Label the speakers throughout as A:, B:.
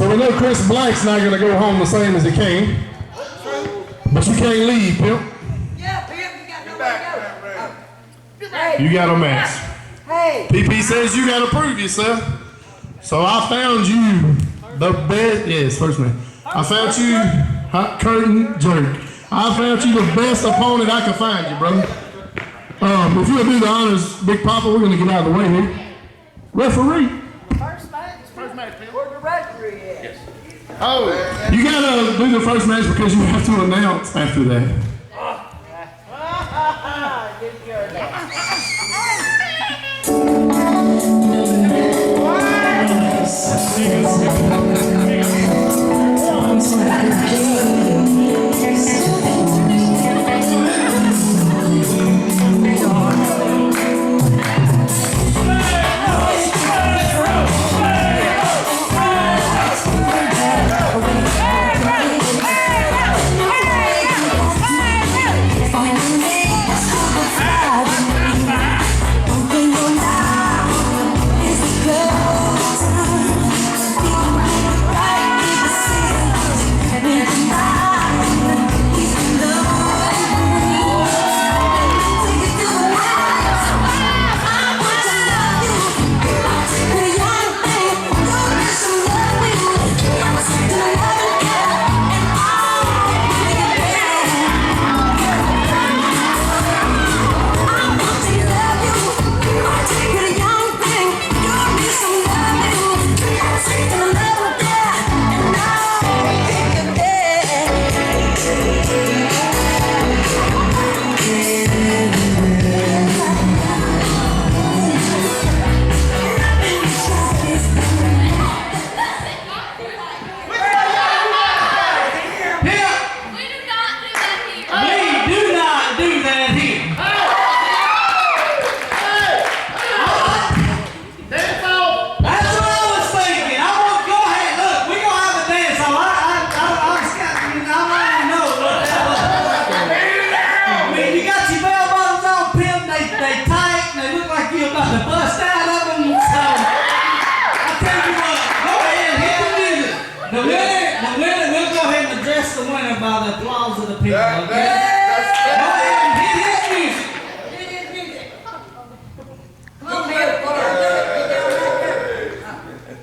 A: So we know Chris Black's not going to go home the same as he came. But you can't leave, Pimp.
B: Yeah, Pimp, you got nowhere to go.
A: You got a match.
B: Hey.
A: PP says you got to prove yourself. So I found you the best. Yes, first man. I found you, hot curtain jerk. I found you the best opponent I could find you, brother. If you'll do the honors, Big Papa, we're going to get out of the way here. Referee.
B: First match, where's the referee at? Yes.
A: Oh, you got to do the first match because you have to announce after that.
B: Get your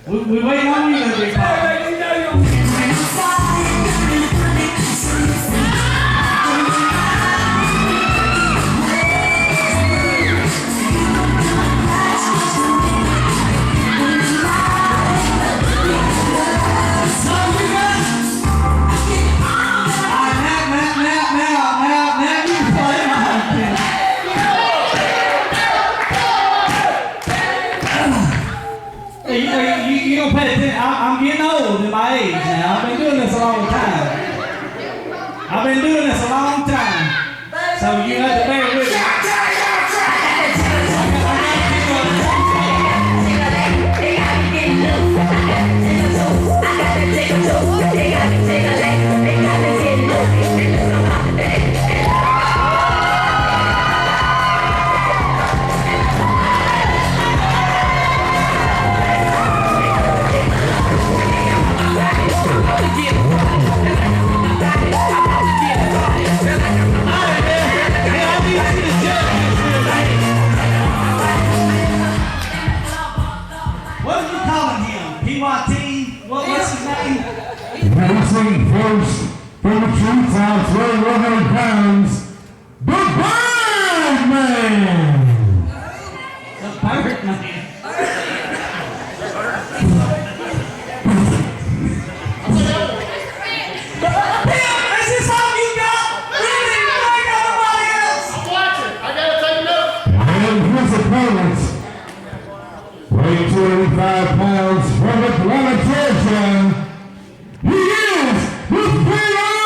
C: We waiting on you, Big Papa. I'm getting old in my age now. I've been doing this a long time. So you have to bear with me.
A: Racing first for the troops out, weighing 100 pounds, the Birdman!
C: The Birdman? Is this all you got? Really? I got nobody else?
D: I'm watching. I gotta take notes.
A: And his opponent, weighing 285 pounds from Atlanta, Georgia. He is the Faroh!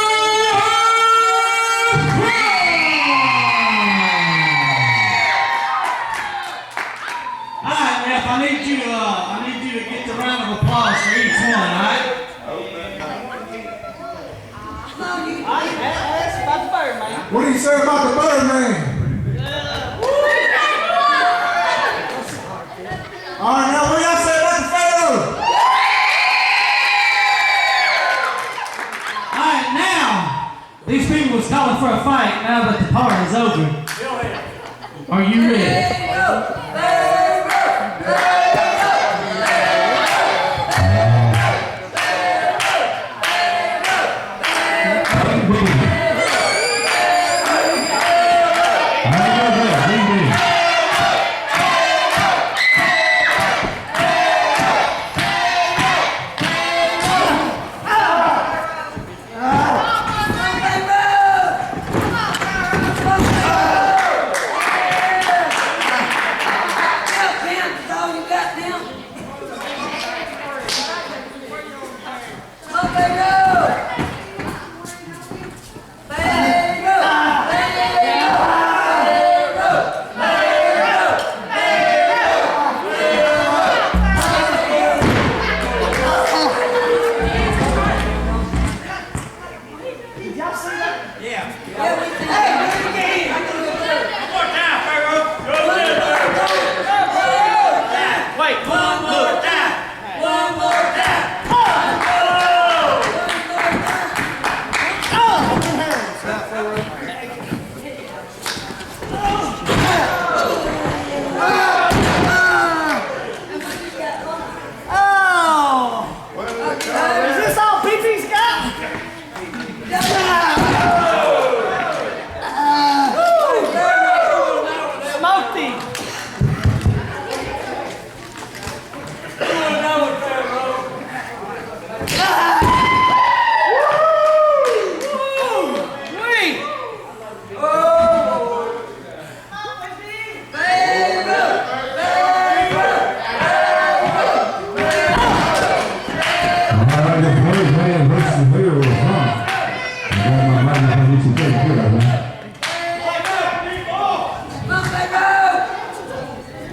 C: Alright, Ref, I need you to get the round of applause for each one, alright?
B: That's about the Birdman.
A: What do you say about the Birdman? All right, now what y'all say about the Faroh?
C: These people was calling for a fight now that the party's over. Are you ready?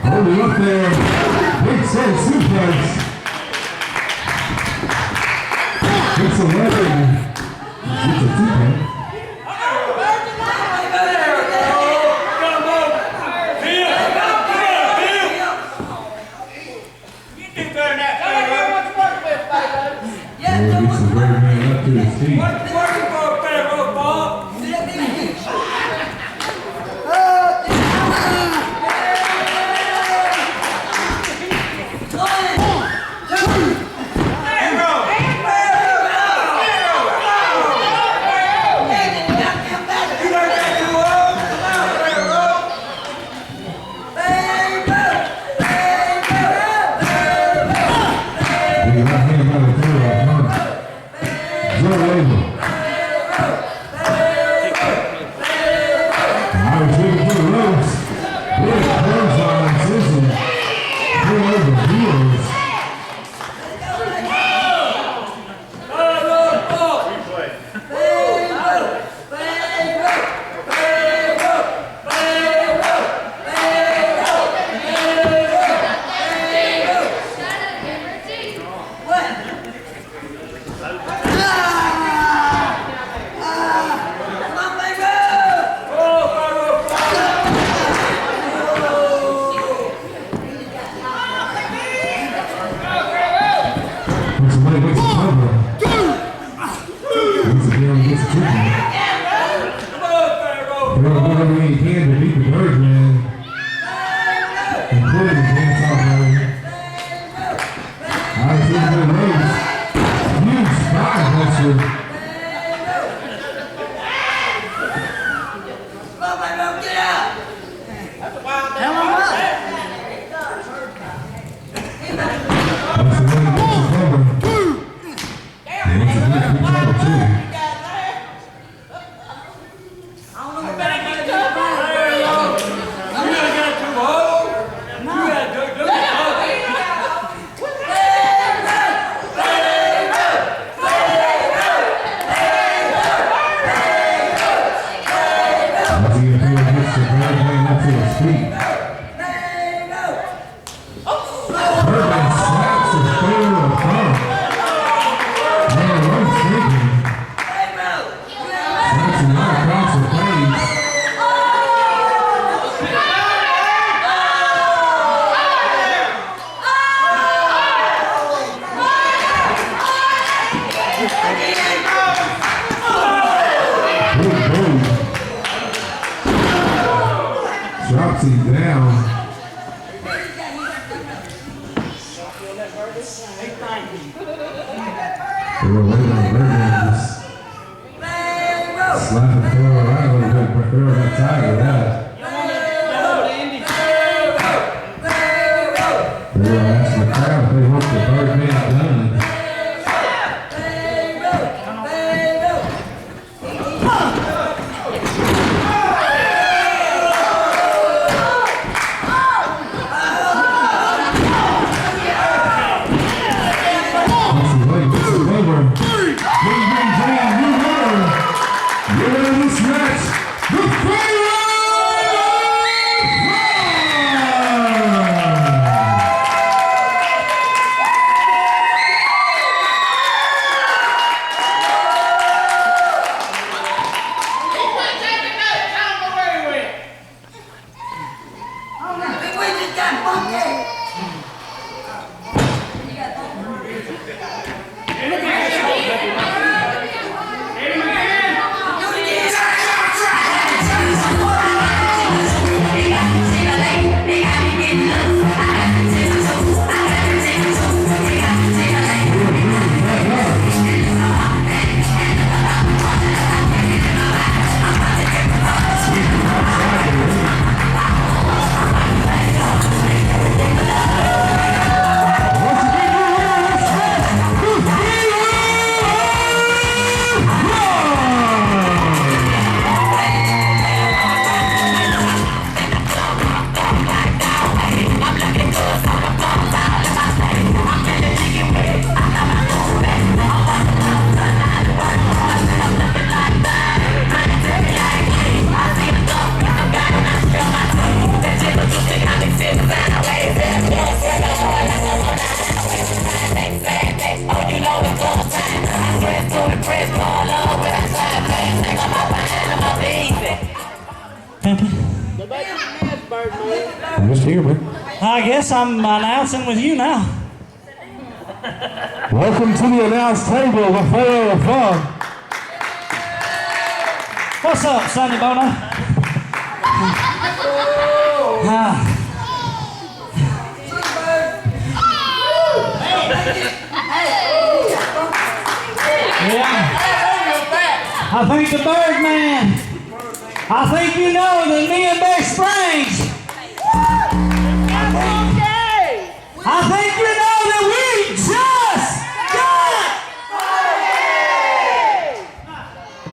A: Holding up there, big set suplex. It's a leg. It's a two-pack. Gets the great man up to his feet. Roxy down. We're waiting on Birdman just slap the floor around a little bit, but Pharaoh got tired of that. Pharaoh asked the crowd if they hope the Birdman done. I'm just here, man.
C: I guess I'm announcing with you now.
A: Welcome to the announce table with Faroh and Phunk.
C: What's up, Sonny Bono? Yeah. I think the Birdman. I think you know that me and Beck Springs. I think you know